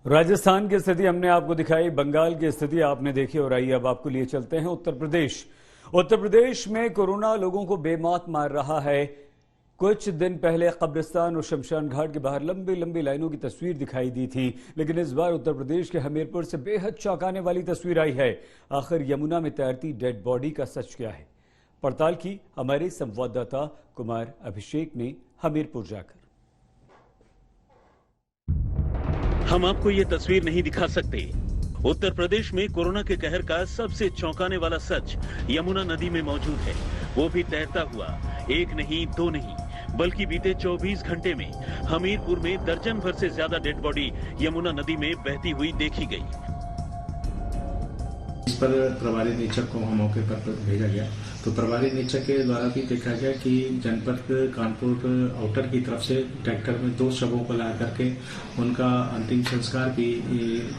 राजस्थान की स्थिति हमने आपको दिखाई, बंगाल की स्थिति आपने देखी और आइए अब आपको लिए चलते हैं उत्तर प्रदेश। उत्तर प्रदेश में कोरोना लोगों को बेमौत मार रहा है। कुछ दिन पहले कब्रिस्तान और शमशान घाट के बाहर लंबी लंबी लाइनों की तस्वीर दिखाई दी थी, लेकिन इस बार उत्तर प्रदेश के हमीरपुर से बेहद चौंकाने वाली तस्वीर आई है। आखिर यमुना में तैरती डेड बॉडी का सच क्या है? पड़ताल की हमारे संवाददाता कुमार अभिषेक ने हमीरपुर जाकर। हम आपको ये तस्वीर नहीं दिखा सकते। उत्तर प्रदेश में कोरोना के कहर का सबसे चौंकाने वाला सच यमुना नदी में मौजूद है, वो भी तैरता हुआ। एक नहीं, दो नहीं, बल्कि बीते 24 घंटे में हमीरपुर में दर्जन भर से ज्यादा डेड बॉडी यमुना नदी में बहती हुई देखी गई। इस पर प्रभारी निरीक्षक को मौके पर भेजा गया, तो प्रभारी निरीक्षक के द्वारा भी देखा गया कि जनपद कानपुर आउटर की तरफ से ट्रैक्टर में 2 शवों को ला करके उनका अंतिम संस्कार भी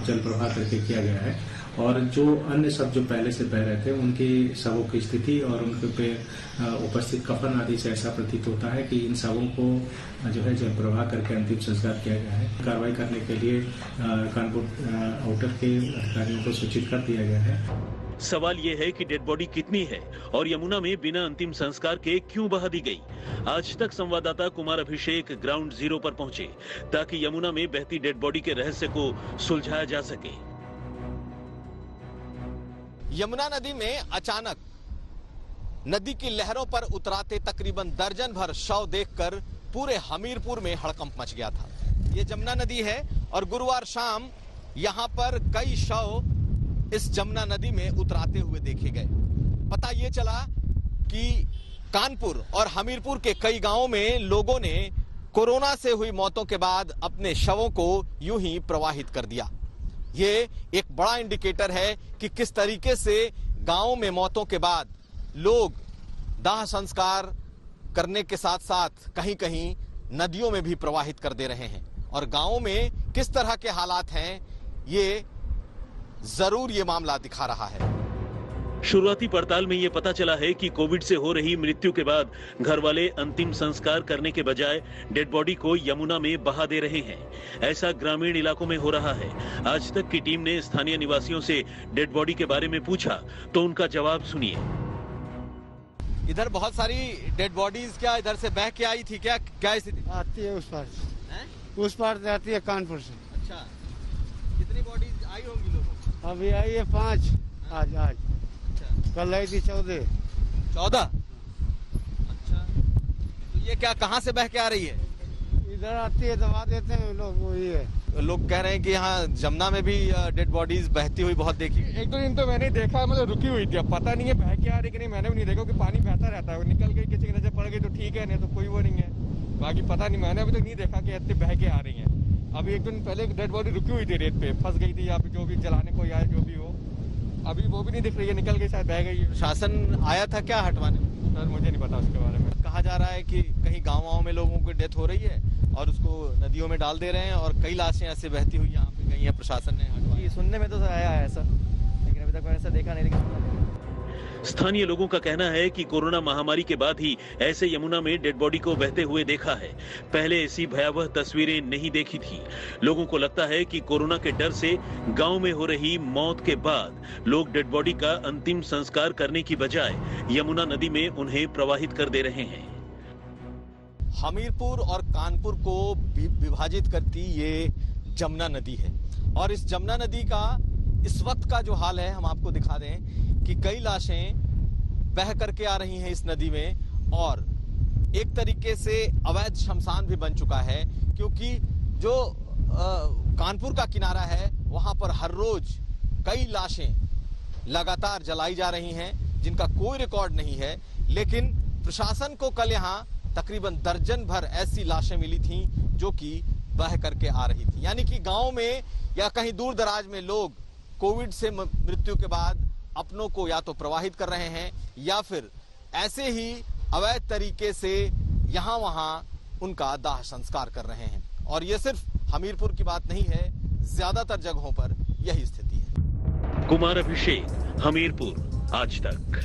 जल प्रवाह करके किया गया है। और जो अन्य शव जो पहले से बह रहे थे उनके शवों की स्थिति और उनके पे उपस्थित कफन आदि से ऐसा प्रतीत होता है कि इन शवों को जो है जल प्रवाह करके अंतिम संस्कार किया गया है। कार्रवाई करने के लिए कानपुर आउटर के अधिकारियों को सूचित कर दिया गया है। सवाल ये है कि डेड बॉडी कितनी है और यमुना में बिना अंतिम संस्कार के क्यों बहा दी गई? आज तक संवाददाता कुमार अभिषेक ग्राउंड जीरो पर पहुंचे ताकि यमुना में बहती डेड बॉडी के रहस्य को सुलझाया जा सके। यमुना नदी में अचानक नदी की लहरों पर उतराते तकरीबन दर्जन भर शव देखकर पूरे हमीरपुर में हड़कंप मच गया था। ये जमुना नदी है और गुरुवार शाम यहां पर कई शव इस जमुना नदी में उतराते हुए देखे गए। पता ये चला कि कानपुर और हमीरपुर के कई गांवों में लोगों ने कोरोना से हुई मौतों के बाद अपने शवों को यूं ही प्रवाहित कर दिया। ये एक बड़ा इंडिकेटर है कि किस तरीके से गांवों में मौतों के बाद लोग दाह संस्कार करने के साथ साथ कहीं कहीं नदियों में भी प्रवाहित कर दे रहे हैं। और गांवों में किस तरह के हालात हैं, ये जरूर ये मामला दिखा रहा है। शुरुआती पड़ताल में ये पता चला है कि कोविड से हो रही मृत्यु के बाद घर वाले अंतिम संस्कार करने के बजाय डेड बॉडी को यमुना में बहा दे रहे हैं। ऐसा ग्रामीण इलाकों में हो रहा है। आज तक की टीम ने स्थानीय निवासियों से डेड बॉडी के बारे में पूछा तो उनका जवाब सुनिए। इधर बहुत सारी डेड बॉडीज क्या इधर से बह के आई थी? क्या स्थिति आती है? उस पार से आती है कानपुर से। अच्छा, कितनी बॉडीज आई होंगी लोगों? अभी आई है 5 आज। अच्छा, कल आई थी 14। अच्छा, तो ये क्या कहाँ से बह के आ रही है? इधर आती है, दबा देते हैं लोग, वही है। लोग कह रहे हैं कि यहाँ जमुना में भी डेड बॉडीज बहती हुई बहुत देखी। 1-2 दिन तो मैंने देखा, मतलब रुकी हुई थी। अब पता नहीं है बह के आ रही कि नहीं, मैंने भी नहीं देखा कि पानी बहता रहता है। निकल गई, किसी की नजर पड़ गई तो ठीक है, नहीं तो कोई वो नहीं है। बाकी पता नहीं, मैंने अभी तक नहीं देखा कि इतनी बह के आ रही है। अभी 1 दिन पहले डेड बॉडी रुकी हुई थी, रेत पे फंस गई थी, या फिर जो भी जलाने को आया जो भी हो, अभी वो भी नहीं दिख रही है, निकल गई, शायद बह गई। शासन आया था क्या हटवाने? सर मुझे नहीं पता उसके बारे में। कहा जा रहा है कि कहीं गाँव में लोगों की डेथ हो रही है और उसको नदियों में डाल दे रहे हैं और कई लाशें ऐसे बहती हुई यहाँ पे गई हैं, प्रशासन ने हटवाई। सुनने में तो आया है ऐसा, लेकिन अभी तक मैंने ऐसा देखा नहीं। लेकिन स्थानीय लोगों का कहना है कि कोरोना महामारी के बाद ही ऐसे यमुना में डेड बॉडी को बहते हुए देखा है। पहले ऐसी भयावह तस्वीरें नहीं देखी थी। लोगों को लगता है कि कोरोना के डर से गांव में हो रही मौत के बाद लोग डेड बॉडी का अंतिम संस्कार करने की बजाय यमुना नदी में उन्हें प्रवाहित कर दे रहे हैं। हमीरपुर और कानपुर को विभाजित करती ये जमुना नदी है और इस जमुना नदी का इस वक्त का जो हाल है हम आपको दिखा दें कि कई लाशें बह करके आ रही हैं इस नदी में और एक तरीके से अवैध शमशान भी बन चुका है, क्योंकि जो कानपुर का किनारा है वहां पर हर रोज कई लाशें लगातार जलाई जा रही हैं जिनका कोई रिकॉर्ड नहीं है। लेकिन प्रशासन को कल यहाँ तकरीबन दर्जन भर ऐसी लाशें मिली थीं जो कि बह करके आ रही थी। यानी कि गांव में या कहीं दूर दराज में लोग कोविड से मृत्यु के बाद अपनों को या तो प्रवाहित कर रहे हैं या फिर ऐसे ही अवैध तरीके से यहाँ वहाँ उनका दाह संस्कार कर रहे हैं। और ये सिर्फ हमीरपुर की बात नहीं है, ज्यादातर जगहों पर यही स्थिति है। कुमार अभिषेक, हमीरपुर, आज तक।